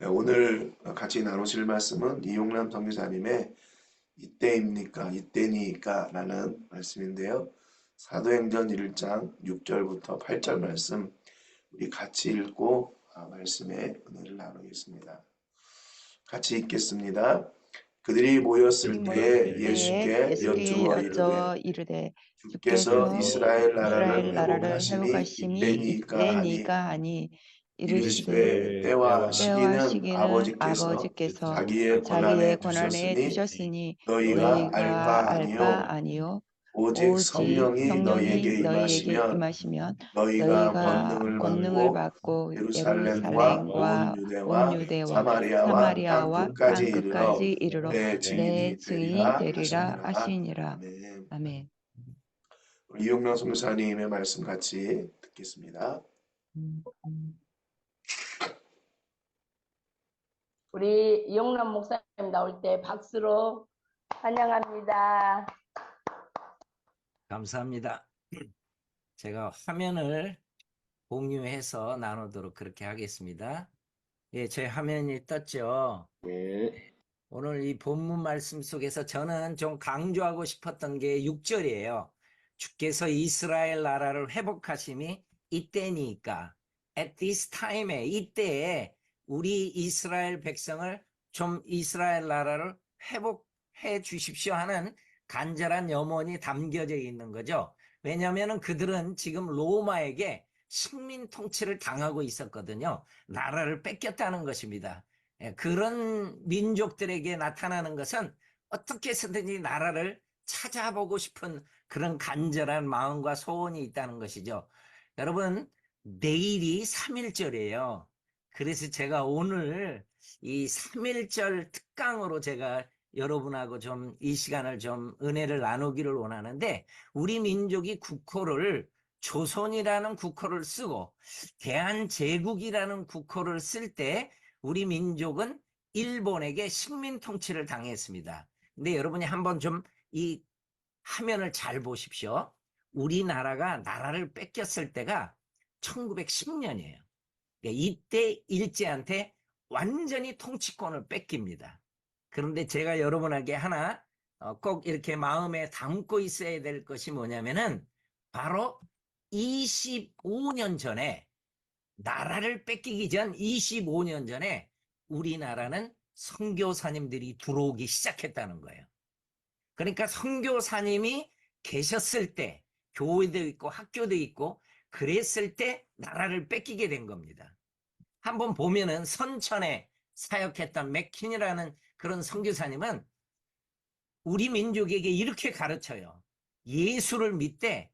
네, 오늘 같이 나누실 말씀은 이용남 선교사님의 이때입니까? 이때니까? 라는 말씀인데요. 사도행전 1장 6절부터 8절 말씀 우리 같이 읽고 말씀의 은혜를 나누겠습니다. 같이 읽겠습니다. 그들이 모였을 때에 모였을 때에 예수께 예수께 여쭈어 이르되 여쭈어 이르되 주께서 주께서 이스라엘 나라를 이스라엘 나라를 회복하심이 회복하심이 이때니까 하니 이때니까 하니 이르시되 이르시되 때와 때와 시기는 시기는 아버지께서 아버지께서 자기의 자기의 권한에 권한에 두셨으니 두셨으니 너희가 알 너희가 바 알 바 아니요 아니요 오직 오직 성령이 성령이 너희에게 너희에게 임하시면 임하시면 너희가 너희가 권능을 권능을 받고 받고 예루살렘과 온 예루살렘과 온 유대와 유대와 사마리아와 땅 사마리아와 끝까지 땅 이르러 끝까지 이르러 내 내 증인이 증인이 되리라 되리라 하시니라. 하시니라. 아멘. 아멘. 이용명 선교사님의 말씀 같이 듣겠습니다. 음, 음. 우리 이용남 목사님 나올 때 박수로 환영합니다. 감사합니다. 제가 화면을 공유해서 나누도록 그렇게 하겠습니다. 예, 제 화면이 떴죠. 네. 오늘 이 본문 말씀 속에서 저는 좀 강조하고 싶었던 게 6절이에요. 주께서 이스라엘 나라를 회복하심이 이때니까, at this time에, 이때에 우리 이스라엘 백성을 좀 이스라엘 나라를 회복해 주십시오 하는 간절한 염원이 담겨져 있는 거죠. 왜냐하면 그들은 지금 로마에게 식민 통치를 당하고 있었거든요. 나라를 뺏겼다는 것입니다. 그런 민족들에게 나타나는 것은 어떻게 해서든지 나라를 찾아보고 싶은 그런 간절한 마음과 소원이 있다는 것이죠. 여러분, 내일이 3.1절이에요. 그래서 제가 오늘 이 3.1절 특강으로 제가 여러분하고 좀 이 시간을 좀 은혜를 나누기를 원하는데, 우리 민족이 국호를 조선이라는 국호를 쓰고 대한제국이라는 국호를 쓸 때 우리 민족은 일본에게 식민 통치를 당했습니다. 근데 여러분이 한번 좀 이 화면을 잘 보십시오. 우리나라가 나라를 뺏겼을 때가 1910년이에요. 이때 일제한테 완전히 통치권을 뺏깁니다. 그런데 제가 여러분에게 하나 꼭 이렇게 마음에 담고 있어야 될 것이 뭐냐면은 바로 25년 전에, 나라를 뺏기기 전 25년 전에 우리나라는 선교사님들이 들어오기 시작했다는 거예요. 그러니까 선교사님이 계셨을 때 교회도 있고 학교도 있고 그랬을 때 나라를 뺏기게 된 겁니다. 한번 보면은 선천에 사역했던 맥킨이라는 그런 선교사님은 우리 민족에게 이렇게 가르쳐요. 예수를 믿되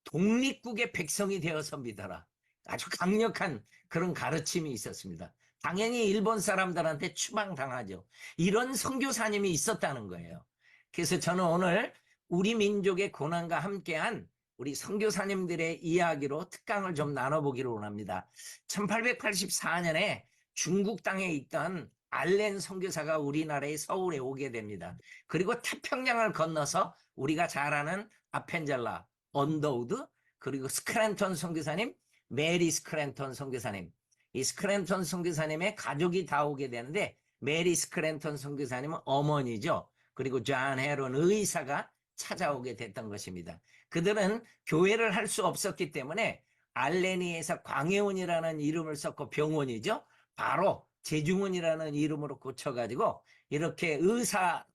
독립국의 백성이 되어서 믿어라. 아주 강력한 그런 가르침이 있었습니다. 당연히 일본 사람들한테 추방당하죠. 이런 선교사님이 있었다는 거예요. 그래서 저는 오늘 우리 민족의 고난과 함께한 우리 선교사님들의 이야기로 특강을 좀 나눠보기를 원합니다. 1884년에 중국 땅에 있던 알렌 선교사가 우리나라의 서울에 오게 됩니다. 그리고 태평양을 건너서 우리가 잘 아는 아펜젤라, 언더우드, 그리고 스크랜턴 선교사님, 메리 스크랜턴 선교사님, 이 스크랜턴 선교사님의 가족이 다 오게 되는데, 메리 스크랜턴 선교사님은 어머니죠. 그리고 존 헤론 의사가 찾아오게 됐던 것입니다. 그들은 교회를 할 수 없었기 때문에 알레니에서 광해원이라는 이름을 썼고, 병원이죠. 바로 제중원이라는 이름으로 고쳐가지고 이렇게 의사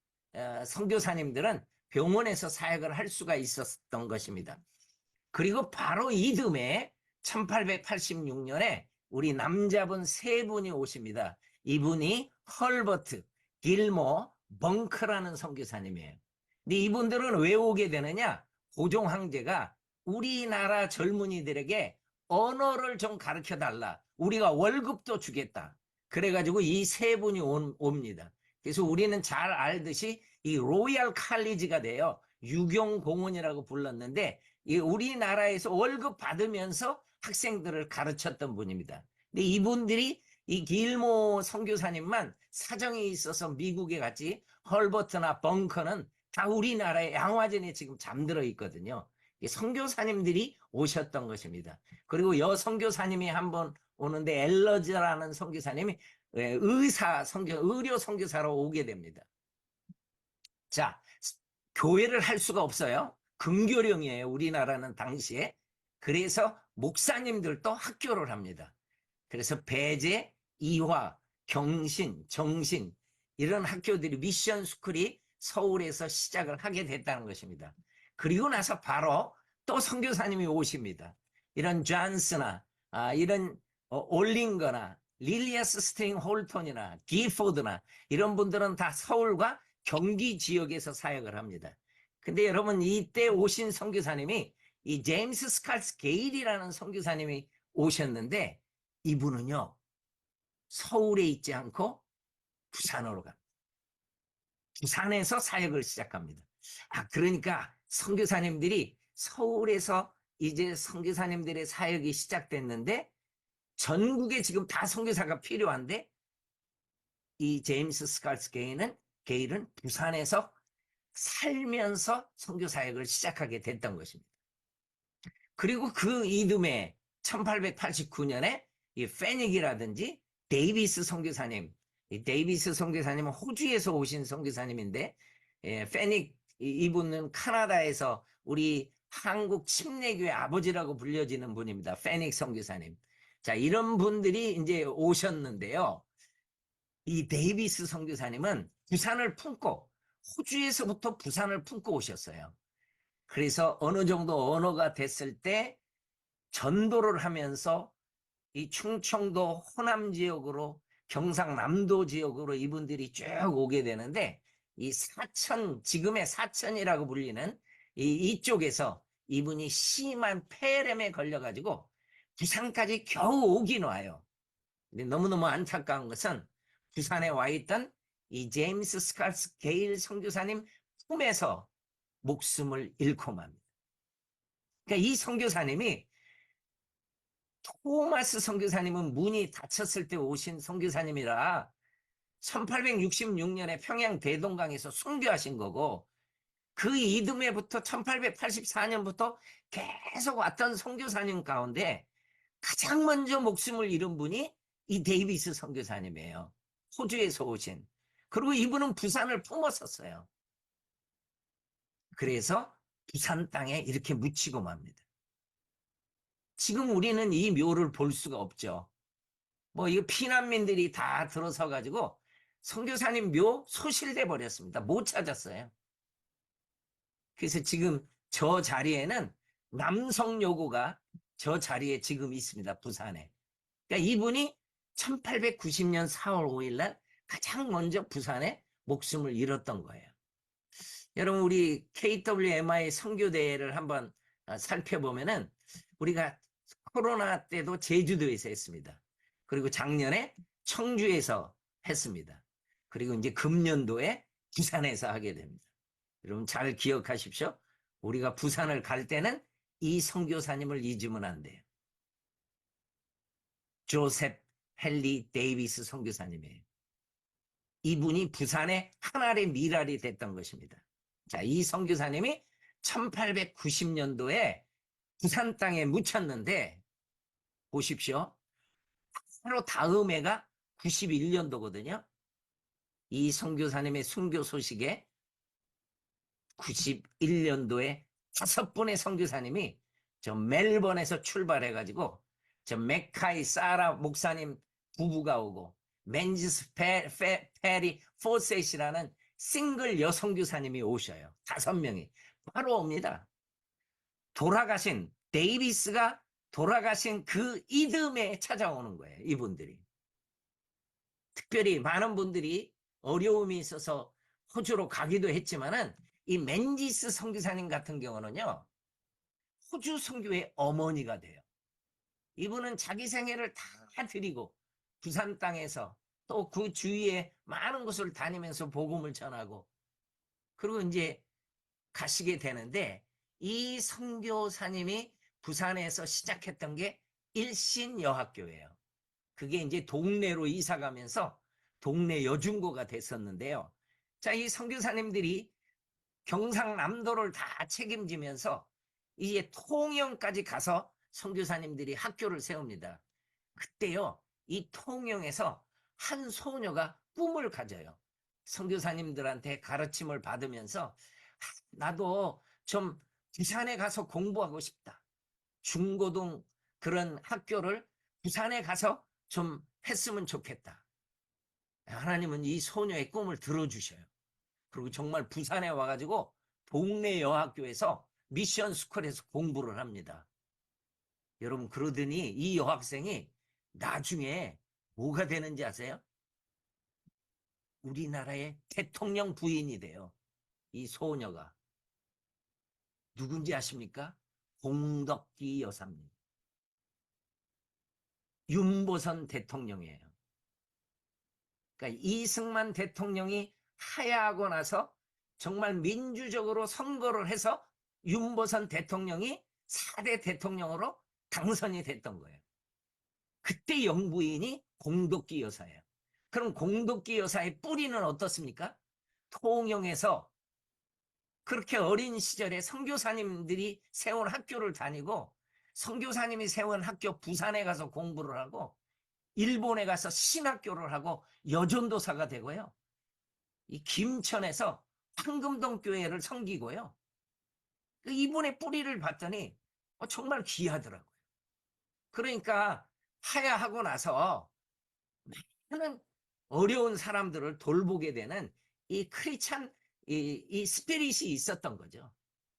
선교사님들은 병원에서 사역을 할 수가 있었던 것입니다. 그리고 바로 이듬해 1886년에 우리 남자분 세 분이 오십니다. 이분이 헐버트, 길모, 벙크라는 선교사님이에요. 근데 이분들은 왜 오게 되느냐? 고종 황제가 우리나라 젊은이들에게 언어를 좀 가르쳐 달라. 우리가 월급도 주겠다. 그래가지고 이 세 분이 옵니다. 그래서 우리는 잘 알듯이 이 로얄 칼리지가 돼요. 유경공원이라고 불렀는데 이 우리나라에서 월급 받으면서 학생들을 가르쳤던 분입니다. 근데 이분들이 이 길모 선교사님만 사정이 있어서 미국에 갔지, 헐버트나 벙커는 다 우리나라의 양화전에 지금 잠들어 있거든요. 선교사님들이 오셨던 것입니다. 그리고 여 선교사님이 한번 오는데 엘러즈라는 선교사님이 의료 선교사로 오게 됩니다. 자, 교회를 할 수가 없어요. 금교령이에요. 우리나라는 당시에. 그래서 목사님들도 학교를 합니다. 그래서 배제, 이화, 경신, 정신 이런 학교들이 미션 스쿨이 서울에서 시작을 하게 됐다는 것입니다. 그리고 나서 바로 또 선교사님이 오십니다. 이런 존스나 이런 올링거나 릴리아스 스트링 홀턴이나 기포드나 이런 분들은 다 서울과 경기 지역에서 사역을 합니다. 근데 여러분 이때 오신 선교사님이 이 제임스 스칼스 게일이라는 선교사님이 오셨는데 이분은요 서울에 있지 않고 부산으로 갑니다. 부산에서 사역을 시작합니다. 그러니까 선교사님들이 서울에서 이제 선교사님들의 사역이 시작됐는데 전국에 지금 다 선교사가 필요한데 이 제임스 스칼스 게일은 부산에서 살면서 선교 사역을 시작하게 됐던 것입니다. 그리고 그 이듬해 1889년에 이 페닉이라든지 데이비스 선교사님, 이 데이비스 선교사님은 호주에서 오신 선교사님인데 페닉 이분은 카나다에서 우리 한국 침례교회 아버지라고 불려지는 분입니다. 페닉 선교사님. 자, 이런 분들이 이제 오셨는데요. 이 데이비스 선교사님은 부산을 품고 호주에서부터 부산을 품고 오셨어요. 그래서 어느 정도 언어가 됐을 때 전도를 하면서 이 충청도 호남 지역으로 경상남도 지역으로 이분들이 쭉 오게 되는데 이 사천, 지금의 사천이라고 불리는 이쪽에서 이분이 심한 폐렴에 걸려가지고 부산까지 겨우 오긴 와요. 근데 너무너무 안타까운 것은 부산에 와 있던 이 제임스 스칼스 게일 선교사님 품에서 목숨을 잃고 맙니다. 그러니까 이 선교사님이 토마스 선교사님은 문이 닫혔을 때 오신 선교사님이라 1866년에 평양 대동강에서 순교하신 거고 그 이듬해부터 1884년부터 계속 왔던 선교사님 가운데 가장 먼저 목숨을 잃은 분이 이 데이비스 선교사님이에요. 호주에서 오신. 그리고 이분은 부산을 품었었어요. 그래서 부산 땅에 이렇게 묻히고 맙니다. 지금 우리는 이 묘를 볼 수가 없죠. 뭐 이거 피난민들이 다 들어서 가지고 선교사님 묘 소실돼 버렸습니다. 못 찾았어요. 그래서 지금 저 자리에는 남성요고가 저 자리에 지금 있습니다. 부산에. 그러니까 이분이 1890년 4월 5일 날 가장 먼저 부산에 목숨을 잃었던 거예요. 여러분 우리 KWMI 선교대회를 한번 살펴보면은 우리가 코로나 때도 제주도에서 했습니다. 그리고 작년에 청주에서 했습니다. 그리고 이제 금년도에 부산에서 하게 됩니다. 여러분 잘 기억하십시오. 우리가 부산을 갈 때는 이 선교사님을 잊으면 안 돼요. 조셉 헨리 데이비스 선교사님이에요. 이분이 부산의 하늘의 미랄이 됐던 것입니다. 자, 이 선교사님이 1890년도에 부산 땅에 묻혔는데 보십시오. 바로 다음 해가 91년도거든요. 이 선교사님의 순교 소식에 91년도에 5분의 선교사님이 저 멜번에서 출발해가지고 저 맥카이 사라 목사님 부부가 오고 맨지스 페리 포셋이라는 싱글 여선교사님이 오셔요. 5명이 바로 옵니다. 돌아가신 데이비스가 돌아가신 그 이듬해에 찾아오는 거예요. 이분들이. 특별히 많은 분들이 어려움이 있어서 호주로 가기도 했지만은 이 맨지스 선교사님 같은 경우는요. 호주 선교의 어머니가 돼요. 이분은 자기 생애를 다 드리고 부산 땅에서 또 그 주위에 많은 곳을 다니면서 복음을 전하고 그리고 이제 가시게 되는데 이 선교사님이 부산에서 시작했던 게 일신여학교예요. 그게 이제 동네로 이사 가면서 동네 여중고가 됐었는데요. 자, 이 선교사님들이 경상남도를 다 책임지면서 이제 통영까지 가서 선교사님들이 학교를 세웁니다. 그때요, 이 통영에서 한 소녀가 꿈을 가져요. 선교사님들한테 가르침을 받으면서 나도 좀 부산에 가서 공부하고 싶다. 중고등 그런 학교를 부산에 가서 좀 했으면 좋겠다. 하나님은 이 소녀의 꿈을 들어주셔요. 그리고 정말 부산에 와가지고 동네 여학교에서 미션 스쿨에서 공부를 합니다. 여러분, 그러더니 이 여학생이 나중에 뭐가 되는지 아세요? 우리나라의 대통령 부인이 돼요. 이 소녀가. 누군지 아십니까? 공덕기 여사입니다. 윤보선 대통령이에요. 그러니까 이승만 대통령이 하야하고 나서 정말 민주적으로 선거를 해서 윤보선 대통령이 4대 대통령으로 당선이 됐던 거예요. 그때 영부인이 공덕기 여사예요. 그럼 공덕기 여사의 뿌리는 어떻습니까? 통영에서 그렇게 어린 시절에 선교사님들이 세운 학교를 다니고 선교사님이 세운 학교 부산에 가서 공부를 하고 일본에 가서 신학교를 하고 여전도사가 되고요. 이 김천에서 황금동 교회를 섬기고요. 이분의 뿌리를 봤더니 정말 귀하더라고요. 그러니까 하야하고 나서 많은 어려운 사람들을 돌보게 되는 이 크리스찬 이 스피릿이 있었던 거죠.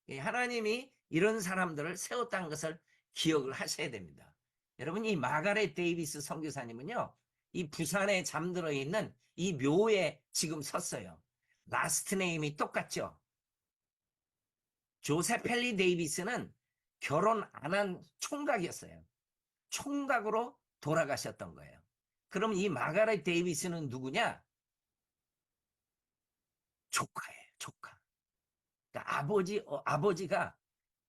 하나님이 이런 사람들을 세웠다는 것을 기억을 하셔야 됩니다. 여러분, 이 마가렛 데이비스 선교사님은요, 이 부산에 잠들어 있는 이 묘에 지금 섰어요. 라스트 네임이 똑같죠. 조셉 헨리 데이비스는 결혼 안 한 총각이었어요. 총각으로 돌아가셨던 거예요. 그럼 이 마가렛 데이비스는 누구냐? 조카예요, 조카. 그러니까 아버지가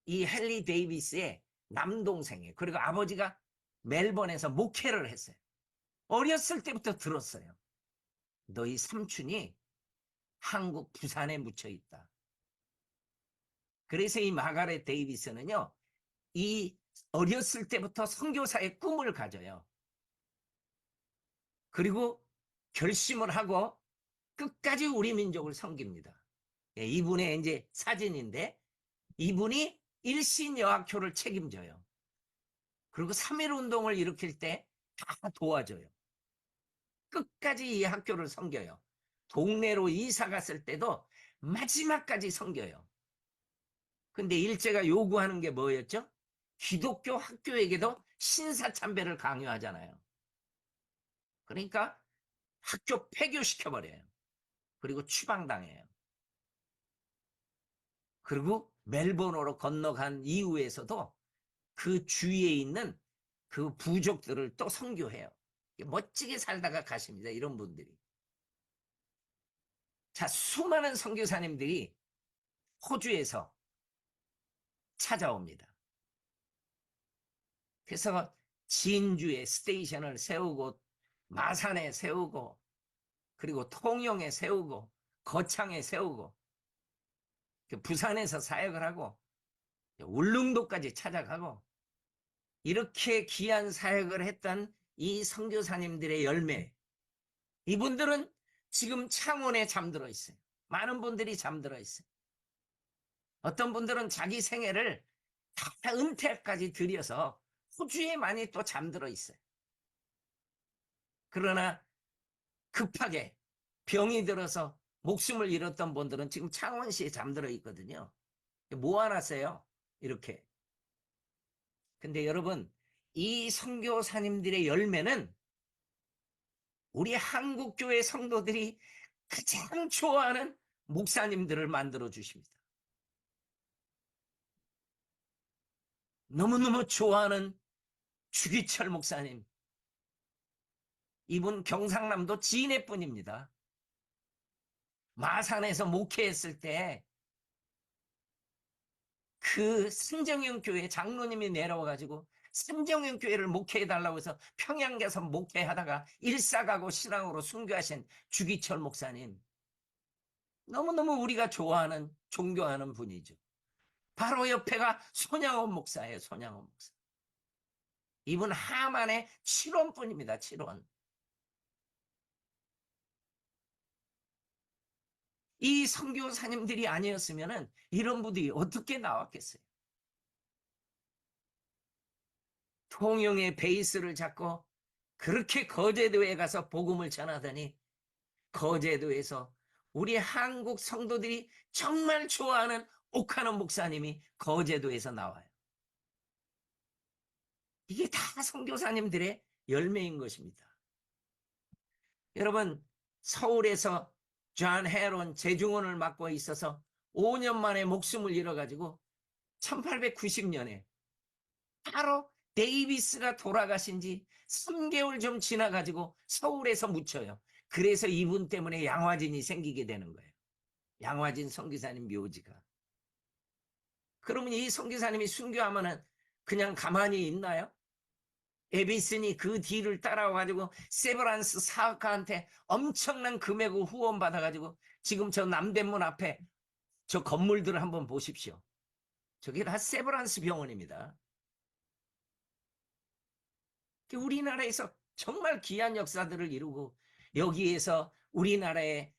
이 헨리 데이비스의 남동생이에요. 그리고 아버지가 멜번에서 목회를 했어요. 어렸을 때부터 들었어요. 너희 삼촌이 한국 부산에 묻혀 있다. 그래서 이 마가렛 데이비스는요, 이 어렸을 때부터 선교사의 꿈을 가져요. 그리고 결심을 하고 끝까지 우리 민족을 섬깁니다. 이분의 이제 사진인데, 이분이 일신여학교를 책임져요. 그리고 3.1 운동을 일으킬 때 다 도와줘요. 끝까지 이 학교를 섬겨요. 동네로 이사 갔을 때도 마지막까지 섬겨요. 근데 일제가 요구하는 게 뭐였죠? 기독교 학교에게도 신사참배를 강요하잖아요. 그러니까 학교 폐교시켜버려요. 그리고 추방당해요. 그리고 멜번으로 건너간 이후에서도 그 주위에 있는 그 부족들을 또 선교해요. 멋지게 살다가 가십니다. 이런 분들이. 자, 수많은 선교사님들이 호주에서 찾아옵니다. 그래서 진주에 스테이션을 세우고 마산에 세우고 그리고 통영에 세우고 거창에 세우고 부산에서 사역을 하고 울릉도까지 찾아가고 이렇게 귀한 사역을 했던 이 선교사님들의 열매, 이분들은 지금 창원에 잠들어 있어요. 많은 분들이 잠들어 있어요. 어떤 분들은 자기 생애를 다 은퇴까지 들여서 호주에 많이 또 잠들어 있어요. 그러나 급하게 병이 들어서 목숨을 잃었던 분들은 지금 창원시에 잠들어 있거든요. 모아놨어요. 이렇게. 근데 여러분, 이 선교사님들의 열매는 우리 한국교회 성도들이 가장 좋아하는 목사님들을 만들어 주십니다. 너무너무 좋아하는 주기철 목사님. 이분 경상남도 진해뿐입니다. 마산에서 목회했을 때 그 삼정형 교회 장로님이 내려와가지고 삼정형 교회를 목회해달라고 해서 평양 가서 목회하다가 일사가고 신앙으로 순교하신 주기철 목사님. 너무너무 우리가 좋아하는 존경하는 분이죠. 바로 옆에가 손양원 목사예요. 손양원 목사. 이분 하만의 7원뿐입니다. 7원. 이 선교사님들이 아니었으면은 이런 분들이 어떻게 나왔겠어요? 통영의 베이스를 잡고 그렇게 거제도에 가서 복음을 전하더니 거제도에서 우리 한국 성도들이 정말 좋아하는 옥하는 목사님이 거제도에서 나와요. 이게 다 선교사님들의 열매인 것입니다. 여러분, 서울에서 존 헤론 재중원을 맡고 있어서 5년 만에 목숨을 잃어가지고 1890년에 바로 데이비스가 돌아가신 지 3개월 좀 지나가지고 서울에서 묻혀요. 그래서 이분 때문에 양화진이 생기게 되는 거예요. 양화진 선교사님 묘지가. 그러면 이 선교사님이 순교하면은 그냥 가만히 있나요? 에비슨이 그 뒤를 따라와가지고 세브란스 사학가한테 엄청난 금액을 후원받아가지고 지금 저 남대문 앞에 저 건물들을 한번 보십시오. 저게 다 세브란스 병원입니다. 우리나라에서 정말 귀한 역사들을 이루고 여기에서 우리나라의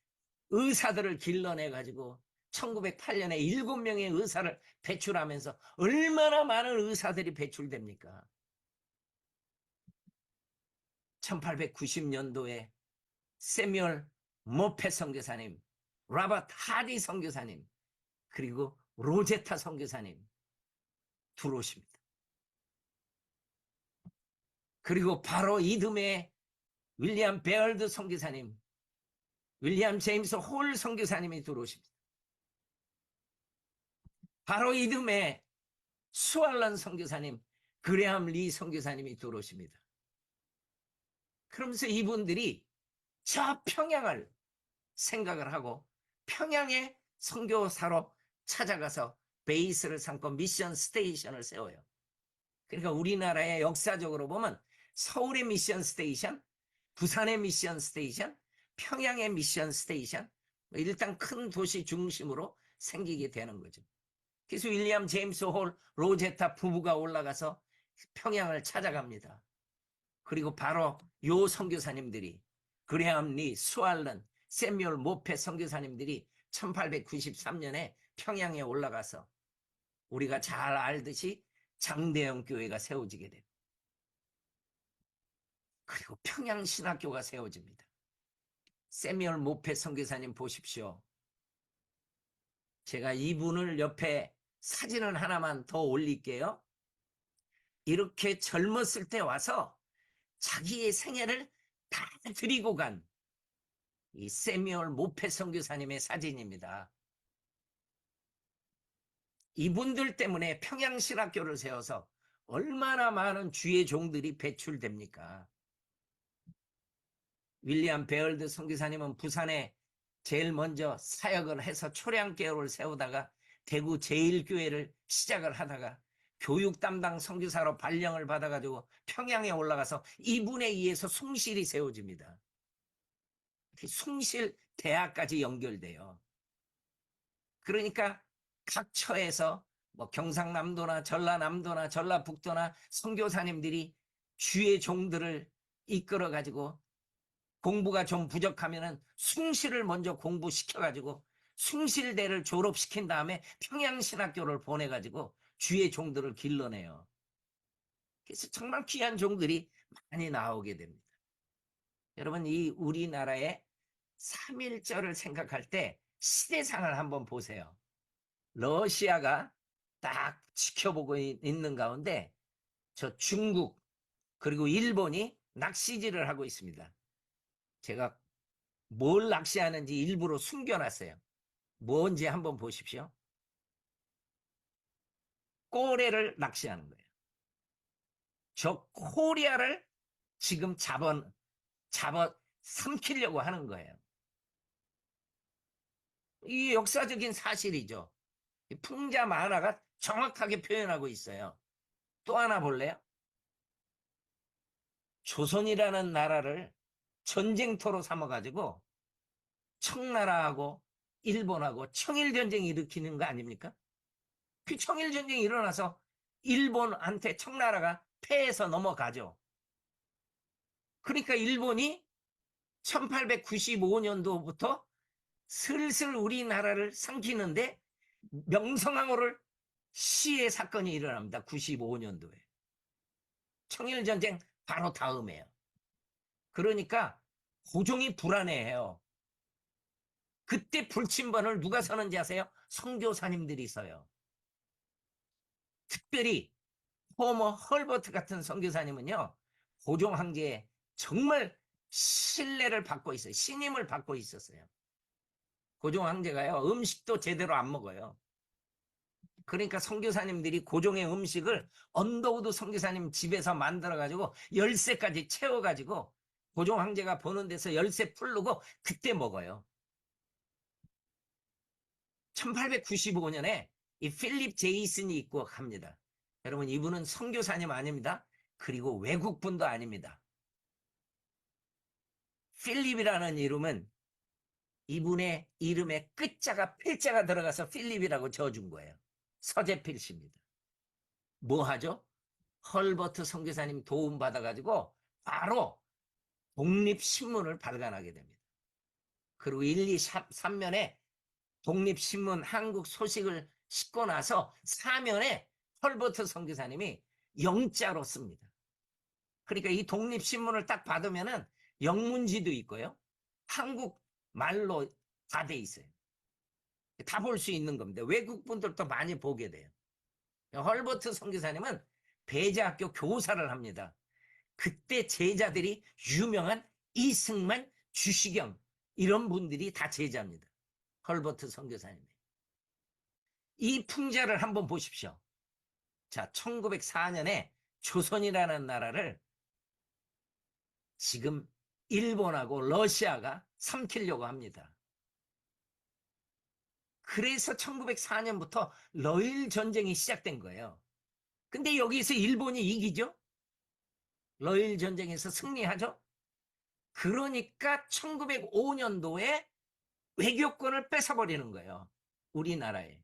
의사들을 길러내가지고 1908년에 7명의 의사를 배출하면서 얼마나 많은 의사들이 배출됩니까? 1890년도에 세뮤얼 모페 선교사님, 라버트 하디 선교사님, 그리고 로제타 선교사님 들어오십니다. 그리고 바로 이듬해 윌리엄 베얼드 선교사님, 윌리엄 제임스 홀 선교사님이 들어오십니다. 바로 이듬해 수알런 선교사님, 그레함 리 선교사님이 들어오십니다. 그러면서 이분들이 저 평양을 생각을 하고 평양에 선교사로 찾아가서 베이스를 삼고 미션 스테이션을 세워요. 그러니까 우리나라의 역사적으로 보면 서울의 미션 스테이션, 부산의 미션 스테이션, 평양의 미션 스테이션, 일단 큰 도시 중심으로 생기게 되는 거죠. 그래서 윌리엄 제임스 홀, 로제타 부부가 올라가서 평양을 찾아갑니다. 그리고 바로 요 선교사님들이 그레함 리, 수알런, 세뮤얼 모페 선교사님들이 1893년에 평양에 올라가서 우리가 잘 알듯이 장대영 교회가 세워지게 됩니다. 그리고 평양신학교가 세워집니다. 세뮤얼 모페 선교사님 보십시오. 제가 이분을 옆에 사진을 하나만 더 올릴게요. 이렇게 젊었을 때 와서 자기의 생애를 다 드리고 간 이 세뮤얼 모페 선교사님의 사진입니다. 이분들 때문에 평양신학교를 세워서 얼마나 많은 주의 종들이 배출됩니까? 윌리엄 베얼드 선교사님은 부산에 제일 먼저 사역을 해서 초량교회를 세우다가 대구 제1교회를 시작을 하다가 교육 담당 선교사로 발령을 받아가지고 평양에 올라가서 이분에 의해서 숭실이 세워집니다. 숭실 대학까지 연결돼요. 그러니까 각 처에서 뭐 경상남도나 전라남도나 전라북도나 선교사님들이 주의 종들을 이끌어가지고 공부가 좀 부족하면은 숭실을 먼저 공부시켜가지고 숭실대를 졸업시킨 다음에 평양신학교를 보내가지고 주의 종들을 길러내요. 그래서 정말 귀한 종들이 많이 나오게 됩니다. 여러분, 이 우리나라의 3.1절을 생각할 때 시대상을 한번 보세요. 러시아가 딱 지켜보고 있는 가운데 저 중국 그리고 일본이 낚시질을 하고 있습니다. 제가 뭘 낚시하는지 일부러 숨겨놨어요. 뭔지 한번 보십시오. 꼬레를 낚시하는 거예요. 저 코리아를 지금 잡아 삼키려고 하는 거예요. 이 역사적인 사실이죠. 풍자 만화가 정확하게 표현하고 있어요. 또 하나 볼래요? 조선이라는 나라를 전쟁터로 삼아가지고 청나라하고 일본하고 청일전쟁이 일으키는 거 아닙니까? 그 청일전쟁이 일어나서 일본한테 청나라가 패해서 넘어가죠. 그러니까 일본이 1895년도부터 슬슬 우리나라를 삼키는데 명성황후를 시해 사건이 일어납니다. 95년도에. 청일전쟁 바로 다음에요. 그러니까 고종이 불안해해요. 그때 불침번을 누가 서는지 아세요? 선교사님들이 서요. 특별히 호머 헐버트 같은 선교사님은요, 고종 황제에 정말 신뢰를 받고 있어요. 신임을 받고 있었어요. 고종 황제가요, 음식도 제대로 안 먹어요. 그러니까 선교사님들이 고종의 음식을 언더우드 선교사님 집에서 만들어가지고 열쇠까지 채워가지고 고종 황제가 보는 데서 열쇠 풀르고 그때 먹어요. 1895년에 이 필립 제이슨이 입국합니다. 여러분, 이분은 선교사님 아닙니다. 그리고 외국분도 아닙니다. 필립이라는 이름은 이분의 이름에 끝자가 필자가 들어가서 필립이라고 지어준 거예요. 서재필 씨입니다. 뭐 하죠? 헐버트 선교사님 도움 받아가지고 바로 독립신문을 발간하게 됩니다. 그리고 1, 2, 3면에 독립신문 한국 소식을 싣고 나서 4면에 헐버트 선교사님이 영자로 씁니다. 그러니까 이 독립신문을 딱 받으면은 영문지도 있고요. 한국 말로 다 돼 있어요. 다 볼 수 있는 겁니다. 외국 분들도 많이 보게 돼요. 헐버트 선교사님은 배제학교 교사를 합니다. 그때 제자들이 유명한 이승만, 주시경 이런 분들이 다 제자입니다. 헐버트 선교사님. 이 풍자를 한번 보십시오. 자, 1904년에 조선이라는 나라를 지금 일본하고 러시아가 삼키려고 합니다. 그래서 1904년부터 러일 전쟁이 시작된 거예요. 근데 여기서 일본이 이기죠? 러일 전쟁에서 승리하죠? 그러니까 1905년도에 외교권을 뺏어버리는 거예요. 우리나라에.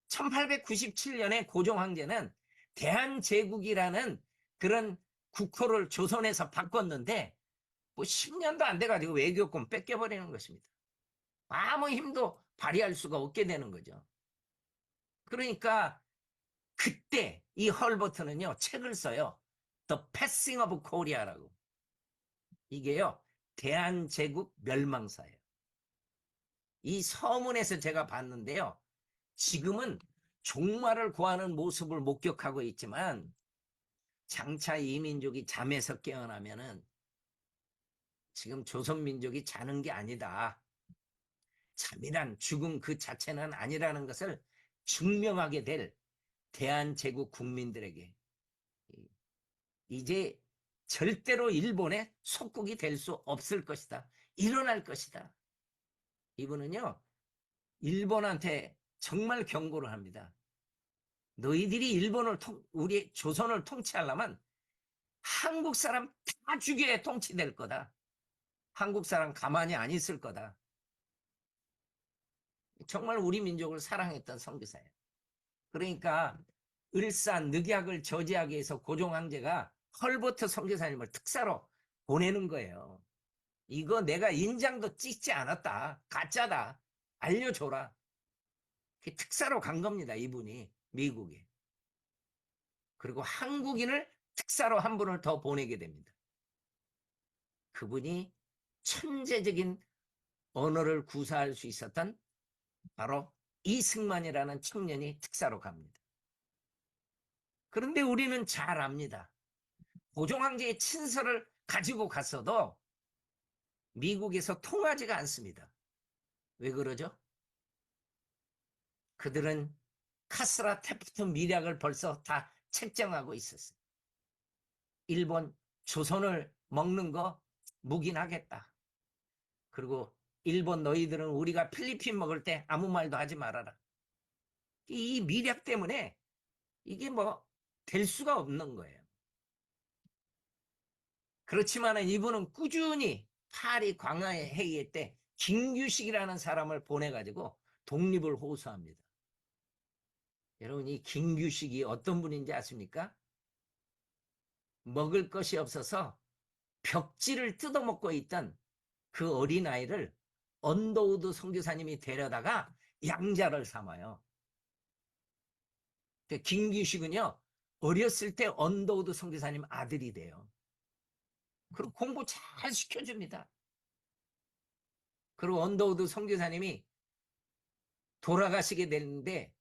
1897년에 고종 황제는 대한제국이라는 그런 국호를 조선에서 바꿨는데 뭐 10년도 안 돼가지고 외교권 뺏겨버리는 것입니다. 아무 힘도 발휘할 수가 없게 되는 거죠. 그러니까 그때 이 헐버트는요, 책을 써요. The Passing of Korea라고. 이게요, 대한제국 멸망사예요. 이 서문에서 제가 봤는데요, 지금은 종말을 구하는 모습을 목격하고 있지만 장차 이 민족이 잠에서 깨어나면은 지금 조선민족이 자는 게 아니다. 잠이란 죽음 그 자체는 아니라는 것을 증명하게 될 대한제국 국민들에게 이제 절대로 일본의 속국이 될 수 없을 것이다. 일어날 것이다. 이분은요, 일본한테 정말 경고를 합니다. 너희들이 우리 조선을 통치하려면 한국 사람 다 죽여야 통치될 거다. 한국 사람 가만히 안 있을 거다. 정말 우리 민족을 사랑했던 선교사예요. 그러니까 을산 늑약을 저지하기 위해서 고종 황제가 헐버트 선교사님을 특사로 보내는 거예요. 이거 내가 인장도 찍지 않았다. 가짜다. 알려줘라. 특사로 간 겁니다. 이분이 미국에. 그리고 한국인을 특사로 한 분을 더 보내게 됩니다. 그분이 천재적인 언어를 구사할 수 있었던 바로 이승만이라는 청년이 특사로 갑니다. 그런데 우리는 잘 압니다. 고종 황제의 친서를 가지고 갔어도 미국에서 통하지가 않습니다. 왜 그러죠? 그들은 카스라 테프트 미략을 벌써 다 책정하고 있었어요. 일본, 조선을 먹는 거 묵인하겠다. 그리고 일본 너희들은 우리가 필리핀 먹을 때 아무 말도 하지 말아라. 이 미략 때문에 이게 뭐 될 수가 없는 거예요. 그렇지만 이분은 꾸준히 파리 광화의 회의 때 김규식이라는 사람을 보내가지고 독립을 호소합니다. 여러분, 이 김규식이 어떤 분인지 아십니까? 먹을 것이 없어서 벽지를 뜯어먹고 있던 그 어린아이를 언더우드 선교사님이 데려다가 양자를 삼아요. 김규식은요, 어렸을 때 언더우드 선교사님 아들이 돼요. 그리고 공부 잘 시켜줍니다. 그리고 언더우드 선교사님이 돌아가시게 되는데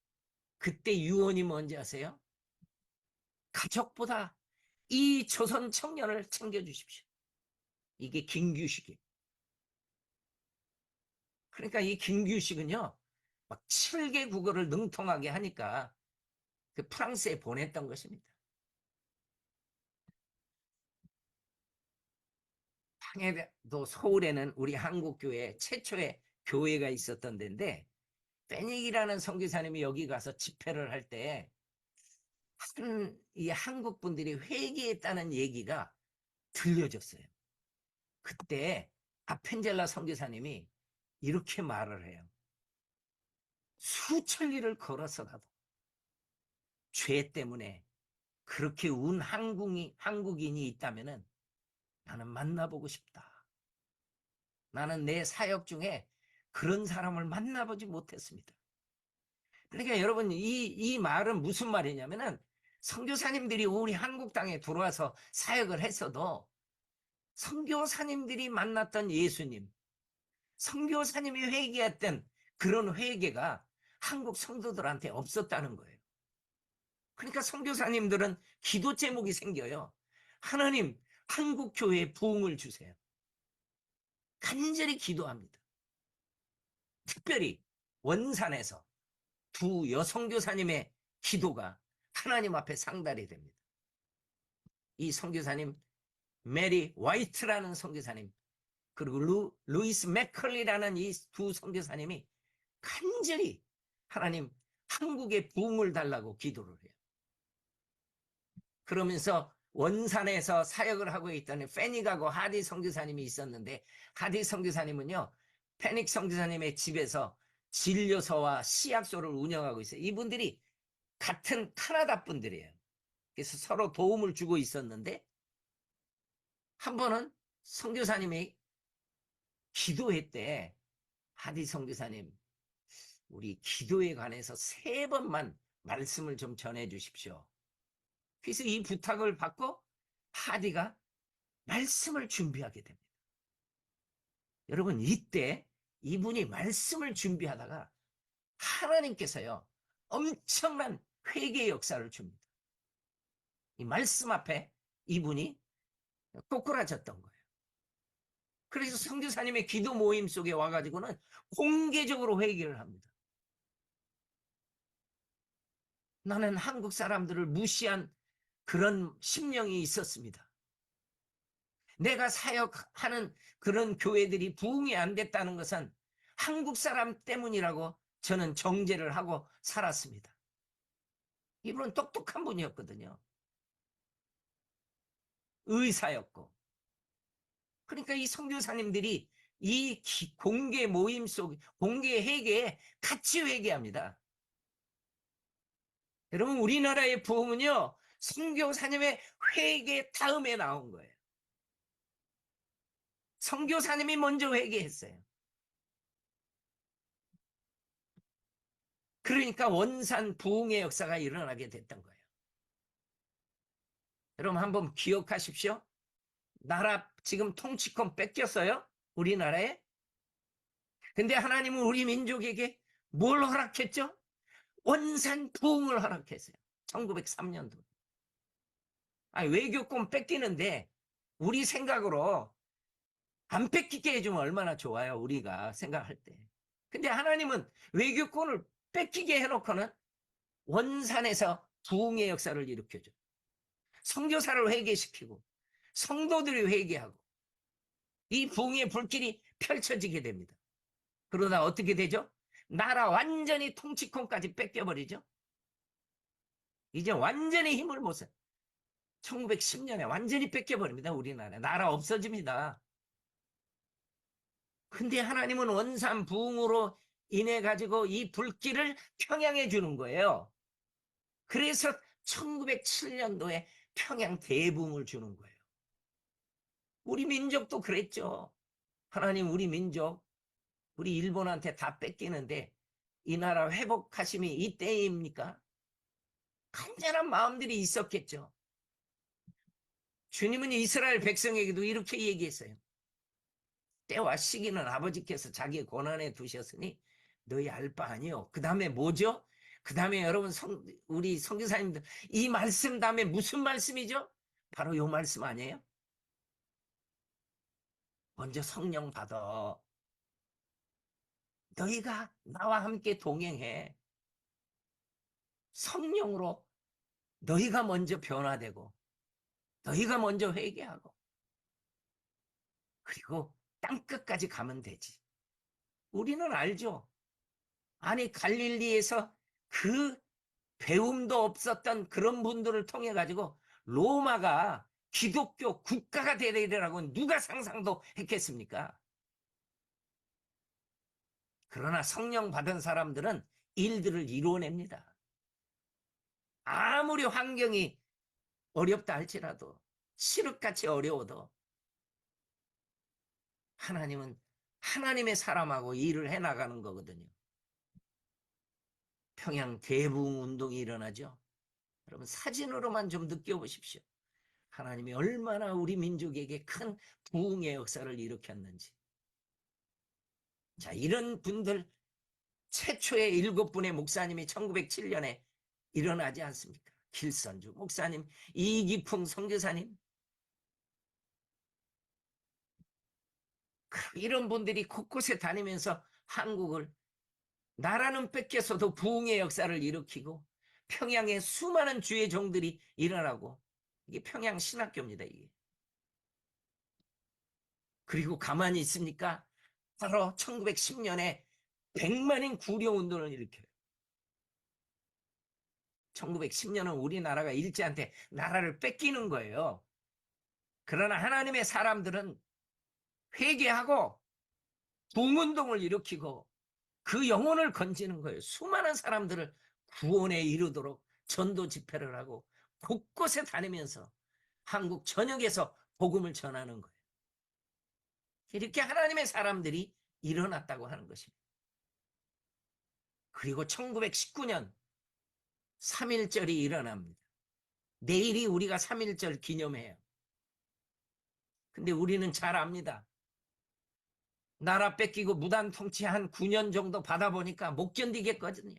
그때 유언이 뭔지 아세요? 가족보다 이 조선 청년을 챙겨주십시오. 이게 김규식이에요. 그러니까 이 김규식은요, 막 7개 국어를 능통하게 하니까 그 프랑스에 보냈던 것입니다. 당에도 서울에는 우리 한국교회 최초의 교회가 있었던 데인데, 페닉이라는 선교사님이 여기 가서 집회를 할 때 이 한국 분들이 회개했다는 얘기가 들려졌어요. 그때 아펜젤라 선교사님이 이렇게 말을 해요. 수천 리를 걸어서라도 죄 때문에 그렇게 운 한국인이 있다면은 나는 만나보고 싶다. 나는 내 사역 중에 그런 사람을 만나보지 못했습니다. 그러니까 여러분, 이 말은 무슨 말이냐면은 선교사님들이 우리 한국 땅에 들어와서 사역을 했어도 선교사님들이 만났던 예수님, 선교사님이 회개했던 그런 회개가 한국 성도들한테 없었다는 거예요. 그러니까 선교사님들은 기도 제목이 생겨요. 하나님, 한국 교회에 부흥을 주세요. 간절히 기도합니다. 특별히 원산에서 두 여선교사님의 기도가 하나님 앞에 상달이 됩니다. 이 선교사님 메리 화이트라는 선교사님, 그리고 루이스 맥컬리라는 이 두 선교사님이 간절히 하나님 한국에 부흥을 달라고 기도를 해요. 그러면서 원산에서 사역을 하고 있던 페닉하고 하디 선교사님이 있었는데, 하디 선교사님은요, 페닉 선교사님의 집에서 진료소와 시약소를 운영하고 있어요. 이분들이 같은 카나다 분들이에요. 그래서 서로 도움을 주고 있었는데, 한 번은 선교사님이 기도했대. 하디 선교사님, 우리 기도에 관해서 3번만 말씀을 좀 전해 주십시오. 그래서 이 부탁을 받고 하디가 말씀을 준비하게 됩니다. 여러분, 이때 이분이 말씀을 준비하다가 하나님께서요, 엄청난 회개의 역사를 줍니다. 이 말씀 앞에 이분이 꼬꾸라졌던 거예요. 그래서 선교사님의 기도 모임 속에 와가지고는 공개적으로 회개를 합니다. 나는 한국 사람들을 무시한 그런 심령이 있었습니다. 내가 사역하는 그런 교회들이 부흥이 안 됐다는 것은 한국 사람 때문이라고 저는 정죄를 하고 살았습니다. 이분은 똑똑한 분이었거든요. 의사였고. 그러니까 이 선교사님들이 이 공개 모임 속, 공개 회개에 같이 회개합니다. 여러분, 우리나라의 부흥은요, 선교사님의 회개 다음에 나온 거예요. 선교사님이 먼저 회개했어요. 그러니까 원산 부흥의 역사가 일어나게 됐던 거예요. 여러분, 한번 기억하십시오. 나라 지금 통치권 뺏겼어요, 우리나라에. 근데 하나님은 우리 민족에게 뭘 허락했죠? 원산 부흥을 허락했어요. 1903년도. 외교권 뺏기는데 우리 생각으로 안 뺏기게 해주면 얼마나 좋아요, 우리가 생각할 때. 근데 하나님은 외교권을 뺏기게 해놓고는 원산에서 부흥의 역사를 일으켜줘. 선교사를 회개시키고 성도들이 회개하고 이 부흥의 불길이 펼쳐지게 됩니다. 그러다 어떻게 되죠? 나라 완전히 통치권까지 뺏겨버리죠. 이제 완전히 힘을 못 써. 1910년에 완전히 뺏겨버립니다. 우리나라. 나라 없어집니다. 근데 하나님은 원산 부흥으로 인해 가지고 이 불길을 평양해 주는 거예요. 그래서 1907년도에 평양 대붕을 주는 거예요. 우리 민족도 그랬죠. 하나님 우리 민족 우리 일본한테 다 뺏기는데 이 나라 회복하심이 이때입니까? 간절한 마음들이 있었겠죠. 주님은 이스라엘 백성에게도 이렇게 얘기했어요. 때와 시기는 아버지께서 자기의 권한에 두셨으니 너희 알 바 아니요. 그 다음에 뭐죠? 그 다음에 여러분 우리 선교사님들 이 말씀 다음에 무슨 말씀이죠? 바로 요 말씀 아니에요? 먼저 성령 받아. 너희가 나와 함께 동행해. 성령으로 너희가 먼저 변화되고 너희가 먼저 회개하고 그리고 땅끝까지 가면 되지. 우리는 알죠. 아니 갈릴리에서 그 배움도 없었던 그런 분들을 통해 가지고 로마가 기독교 국가가 되리라고 누가 상상도 했겠습니까? 그러나 성령 받은 사람들은 일들을 이루어냅니다. 아무리 환경이 어렵다 할지라도 칠흑같이 어려워도 하나님은 하나님의 사람하고 일을 해나가는 거거든요. 평양 대부흥 운동이 일어나죠. 여러분 사진으로만 좀 느껴보십시오. 하나님이 얼마나 우리 민족에게 큰 부흥의 역사를 일으켰는지. 자, 이런 분들 최초의 7분의 목사님이 1907년에 일어나지 않습니까? 길선주 목사님, 이기풍 선교사님. 이런 분들이 곳곳에 다니면서 한국을 나라는 뺏겨서도 부흥의 역사를 일으키고 평양에 수많은 주의 종들이 일어나고 이게 평양 신학교입니다. 이게. 그리고 가만히 있습니까? 바로 1910년에 100만인 구려운동을 일으켜요. 1910년은 우리나라가 일제한테 나라를 뺏기는 거예요. 그러나 하나님의 사람들은 회개하고 부흥운동을 일으키고 그 영혼을 건지는 거예요. 수많은 사람들을 구원에 이르도록 전도 집회를 하고 곳곳에 다니면서 한국 전역에서 복음을 전하는 거예요. 이렇게 하나님의 사람들이 일어났다고 하는 것입니다. 그리고 1919년 3.1절이 일어납니다. 내일이 우리가 3.1절 기념해요. 근데 우리는 잘 압니다. 나라 뺏기고 무단 통치 한 9년 정도 받아보니까 못 견디겠거든요.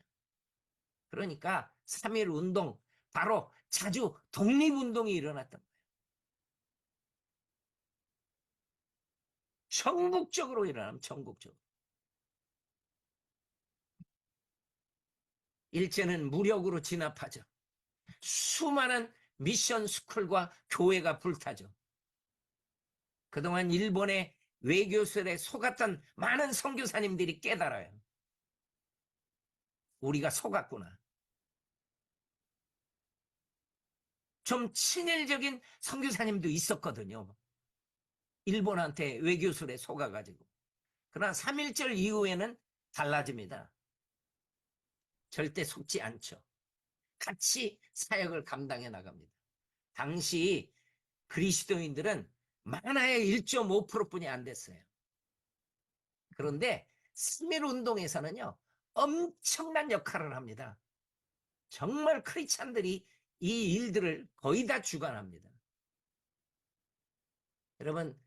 그러니까 3.1 운동, 바로 자주 독립운동이 일어났던 거예요. 전국적으로 일어나면 전국적으로. 일제는 무력으로 진압하죠. 수많은 미션 스쿨과 교회가 불타죠. 그동안 일본의 외교술에 속았던 많은 선교사님들이 깨달아요. 우리가 속았구나. 좀 친일적인 선교사님도 있었거든요. 일본한테 외교술에 속아가지고. 그러나 3.1절 이후에는 달라집니다. 절대 속지 않죠. 같이 사역을 감당해 나갑니다. 당시 그리스도인들은 많아야 1.5%뿐이 안 됐어요. 그런데 3.1 운동에서는요, 엄청난 역할을 합니다. 정말 크리스찬들이 이 일들을 거의 다 주관합니다. 여러분,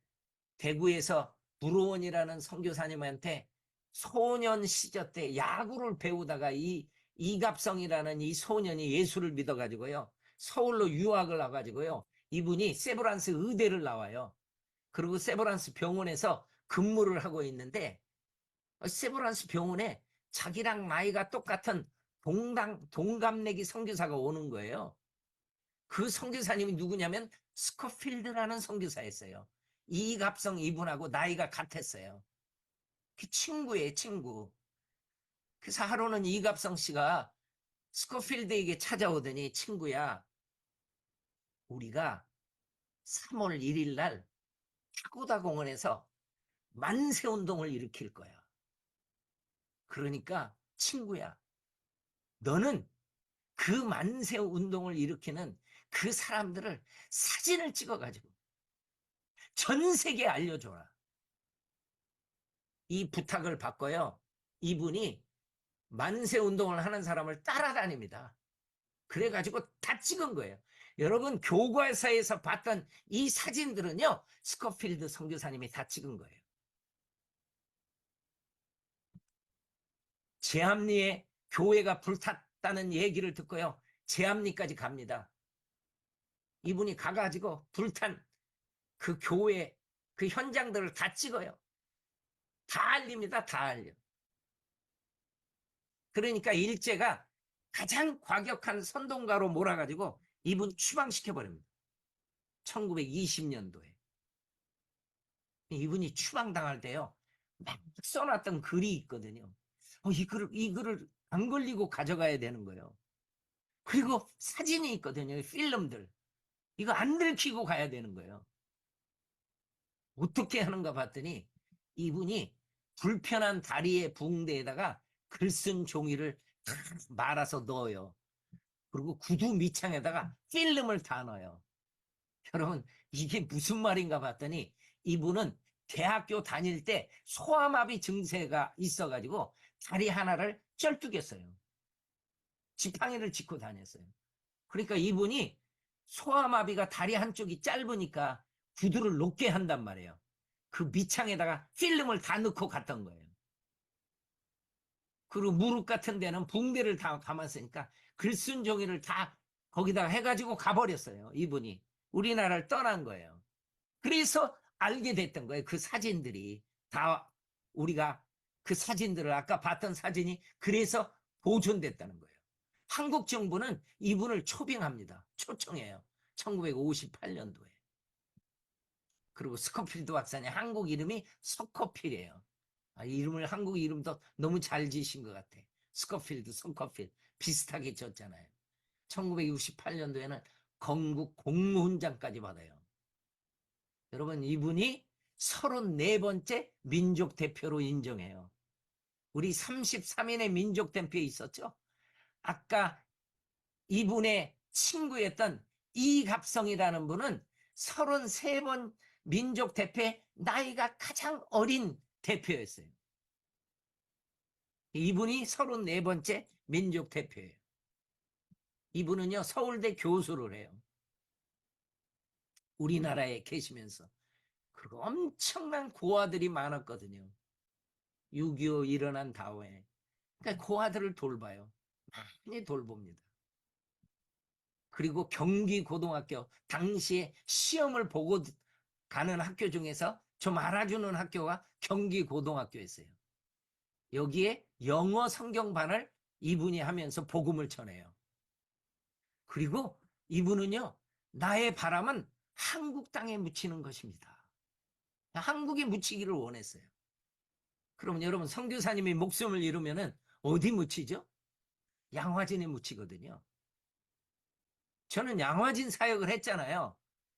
대구에서 부로원이라는 선교사님한테 소년 시절 때 야구를 배우다가 이 이갑성이라는 이 소년이 예수를 믿어가지고요, 서울로 유학을 와가지고요, 이분이 세브란스 의대를 나와요. 그리고 세브란스 병원에서 근무를 하고 있는데 세브란스 병원에 자기랑 나이가 똑같은 동갑내기 선교사가 오는 거예요. 그 선교사님이 누구냐면 스코필드라는 선교사였어요. 이갑성 이분하고 나이가 같았어요. 그 친구예요, 친구. 그래서 하루는 이갑성 씨가 스코필드에게 찾아오더니, 친구야, 우리가 3월 1일 날 타고다 공원에서 만세운동을 일으킬 거야. 그러니까 친구야, 너는 그 만세운동을 일으키는 그 사람들을 사진을 찍어가지고 전 세계에 알려줘라. 이 부탁을 받고요. 이분이 만세 운동을 하는 사람을 따라다닙니다. 그래가지고 다 찍은 거예요. 여러분, 교과서에서 봤던 이 사진들은요, 스코필드 선교사님이 다 찍은 거예요. 제암리에 교회가 불탔다는 얘기를 듣고요, 제암리까지 갑니다. 이분이 가가지고 불탄 그 교회 그 현장들을 다 찍어요. 다 알립니다. 다 알려. 그러니까 일제가 가장 과격한 선동가로 몰아가지고 이분 추방시켜버립니다. 1920년도에. 이분이 추방당할 때요, 막 써놨던 글이 있거든요. 이 글을 안 걸리고 가져가야 되는 거예요. 그리고 사진이 있거든요. 필름들. 이거 안 들키고 가야 되는 거예요. 어떻게 하는가 봤더니 이분이 불편한 다리의 붕대에다가 글 쓴 종이를 다 말아서 넣어요. 그리고 구두 밑창에다가 필름을 다 넣어요. 여러분, 이게 무슨 말인가 봤더니 이분은 대학교 다닐 때 소아마비 증세가 있어가지고 다리 하나를 쩔뚝했어요. 지팡이를 짚고 다녔어요. 그러니까 이분이 소아마비가 다리 한쪽이 짧으니까 구두를 높게 한단 말이에요. 그 밑창에다가 필름을 다 넣고 갔던 거예요. 그리고 무릎 같은 데는 붕대를 다 감았으니까 글쓴 종이를 다 거기다가 해가지고 가버렸어요. 이분이 우리나라를 떠난 거예요. 그래서 알게 됐던 거예요. 그 사진들이 다 우리가 그 사진들을 아까 봤던 사진이 그래서 보존됐다는 거예요. 한국 정부는 이분을 초빙합니다. 초청해요. 1958년도에. 그리고 스코필드 박사님 한국 이름이 서커필이에요. 이름을 한국 이름도 너무 잘 지으신 것 같아. 스코필드, 손커필 비슷하게 졌잖아요. 1968년도에는 건국 공무훈장까지 받아요. 여러분, 이분이 34번째 민족 대표로 인정해요. 우리 33인의 민족 대표에 있었죠. 아까 이분의 친구였던 이갑성이라는 분은 33번 민족 대표의 나이가 가장 어린 대표였어요. 이분이 34번째 민족 대표예요. 이분은요, 서울대 교수를 해요. 우리나라에 계시면서. 그리고 엄청난 고아들이 많았거든요. 6.25 일어난 다음에. 그러니까 고아들을 돌봐요. 많이 돌봅니다. 그리고 경기고등학교, 당시에 시험을 보고 가는 학교 중에서 좀 알아주는 학교가 경기고등학교였어요. 여기에 영어 성경반을 이분이 하면서 복음을 전해요. 그리고 이분은요, 나의 바람은 한국 땅에 묻히는 것입니다. 한국에 묻히기를 원했어요. 그럼 여러분, 선교사님이 목숨을 잃으면은 어디 묻히죠? 양화진에 묻히거든요. 저는 양화진 사역을 했잖아요.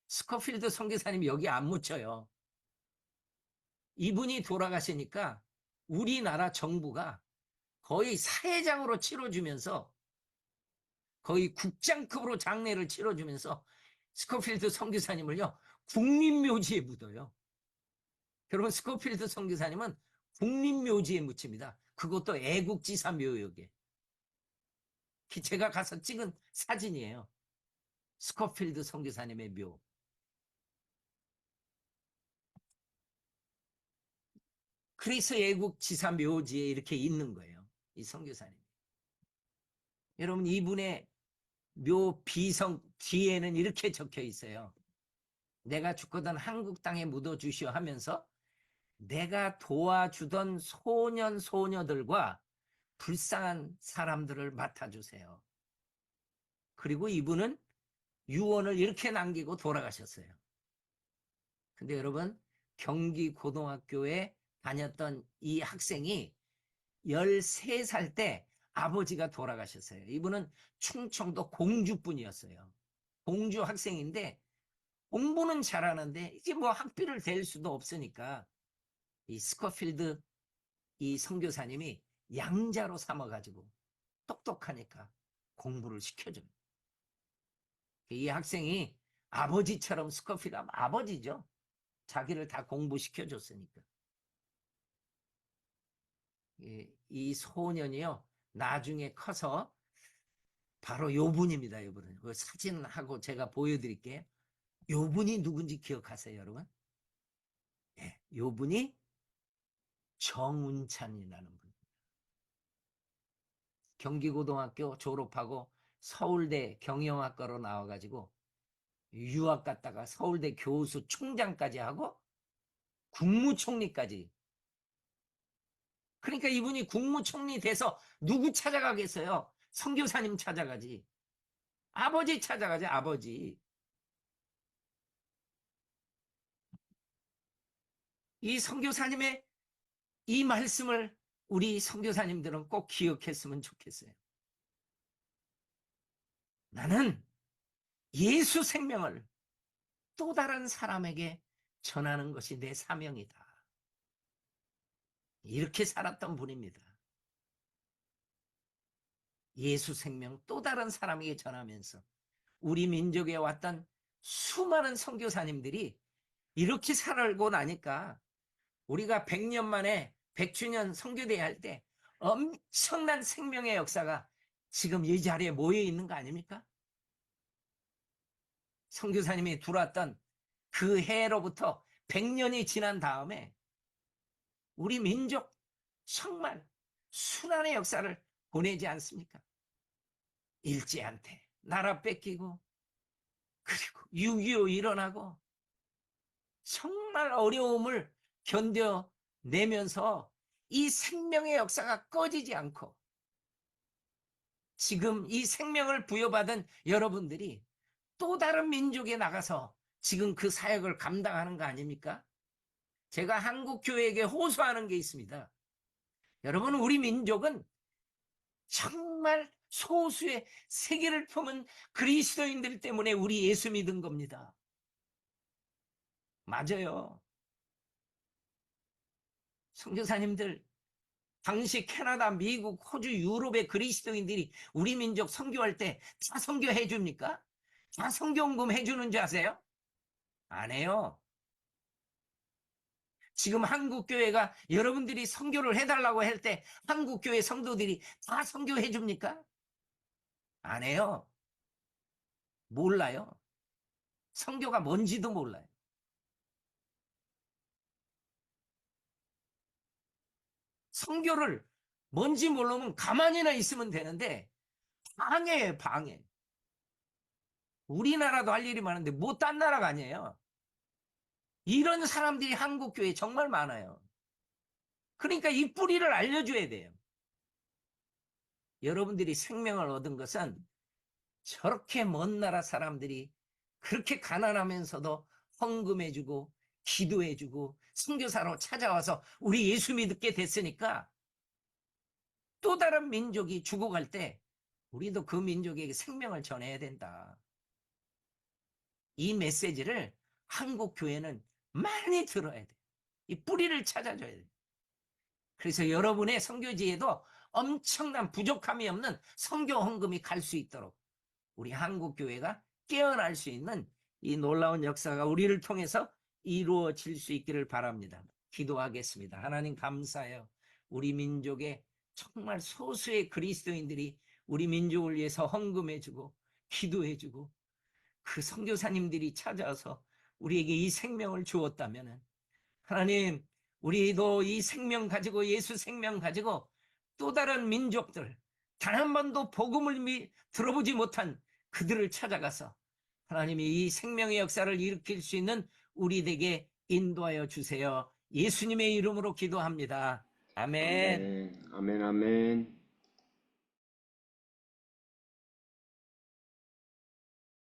스코필드 선교사님이 여기 안 묻혀요. 이분이 돌아가시니까 우리나라 정부가 거의 사회장으로 치러주면서 거의 국장급으로 장례를 치러주면서 스코필드 선교사님을요, 국립묘지에 묻어요. 여러분, 스코필드 선교사님은 국립묘지에 묻힙니다. 그것도 애국지사 묘역에. 제가 가서 찍은 사진이에요. 스코필드 선교사님의 묘. 그래서 애국지사 묘지에 이렇게 있는 거예요. 이 선교사님. 여러분, 이분의 묘 비성 뒤에는 이렇게 적혀 있어요. 내가 죽거든 한국 땅에 묻어주시오 하면서 내가 도와주던 소년 소녀들과 불쌍한 사람들을 맡아주세요. 그리고 이분은 유언을 이렇게 남기고 돌아가셨어요. 근데 여러분, 경기고등학교에 다녔던 이 학생이 13살 때 아버지가 돌아가셨어요. 이분은 충청도 공주분이었어요. 공주 학생인데 공부는 잘하는데 이게 뭐 학비를 댈 수도 없으니까 이 스코필드 이 선교사님이 양자로 삼아가지고 똑똑하니까 공부를 시켜줘요. 이 학생이 아버지처럼 스코필드 아버지죠. 자기를 다 공부시켜줬으니까. 이 소년이요. 나중에 커서 바로 요분입니다. 요분은. 그 사진하고 제가 보여드릴게요. 요분이 누군지 기억하세요, 여러분? 예, 요분이 정운찬이라는 분. 경기고등학교 졸업하고 서울대 경영학과로 나와가지고 유학 갔다가 서울대 교수 총장까지 하고 국무총리까지. 그러니까 이분이 국무총리 돼서 누구 찾아가겠어요? 선교사님 찾아가지. 아버지 찾아가지, 아버지. 이 선교사님의 이 말씀을 우리 선교사님들은 꼭 기억했으면 좋겠어요. 나는 예수 생명을 또 다른 사람에게 전하는 것이 내 사명이다. 이렇게 살았던 분입니다. 예수 생명 또 다른 사람에게 전하면서 우리 민족에 왔던 수많은 선교사님들이 이렇게 살고 나니까 우리가 100년 만에 100주년 선교대회 할 때 엄청난 생명의 역사가 지금 이 자리에 모여 있는 거 아닙니까? 선교사님이 들어왔던 그 해로부터 100년이 지난 다음에 우리 민족 정말 순환의 역사를 보내지 않습니까? 일제한테 나라 뺏기고 그리고 6.25 일어나고 정말 어려움을 견뎌내면서 이 생명의 역사가 꺼지지 않고 지금 이 생명을 부여받은 여러분들이 또 다른 민족에 나가서 지금 그 사역을 감당하는 거 아닙니까? 제가 한국 교회에게 호소하는 게 있습니다. 여러분, 우리 민족은 정말 소수의 세계를 품은 그리스도인들 때문에 우리 예수 믿은 겁니다. 맞아요. 선교사님들, 당시 캐나다, 미국, 호주, 유럽의 그리스도인들이 우리 민족 선교할 때 다 선교해 줍니까? 다 선교헌금 해주는 줄 아세요? 안 해요. 지금 한국교회가 여러분들이 선교를 해달라고 할 때 한국교회 성도들이 다 선교해 줍니까? 안 해요. 몰라요. 선교가 뭔지도 몰라요. 선교를 뭔지 모르면 가만히나 있으면 되는데 방해예요, 방해. 우리나라도 할 일이 많은데 뭐 딴 나라가 아니에요. 이런 사람들이 한국교회에 정말 많아요. 그러니까 이 뿌리를 알려줘야 돼요. 여러분들이 생명을 얻은 것은 저렇게 먼 나라 사람들이 그렇게 가난하면서도 헌금해주고 기도해주고 선교사로 찾아와서 우리 예수 믿게 됐으니까 또 다른 민족이 죽어갈 때 우리도 그 민족에게 생명을 전해야 된다. 이 메시지를 한국 교회는 많이 들어야 돼. 이 뿌리를 찾아줘야 돼. 그래서 여러분의 선교지에도 엄청난 부족함이 없는 선교 헌금이 갈 수 있도록 우리 한국 교회가 깨어날 수 있는 이 놀라운 역사가 우리를 통해서 이루어질 수 있기를 바랍니다. 기도하겠습니다. 하나님 감사해요. 우리 민족의 정말 소수의 그리스도인들이 우리 민족을 위해서 헌금해주고 기도해주고 그 선교사님들이 찾아와서 우리에게 이 생명을 주었다면 하나님, 우리도 이 생명 가지고 예수 생명 가지고 또 다른 민족들 단 한 번도 복음을 들어보지 못한 그들을 찾아가서 하나님이 이 생명의 역사를 일으킬 수 있는 우리에게 인도하여 주세요. 예수님의 이름으로 기도합니다. 아멘. 아멘, 아멘, 아멘.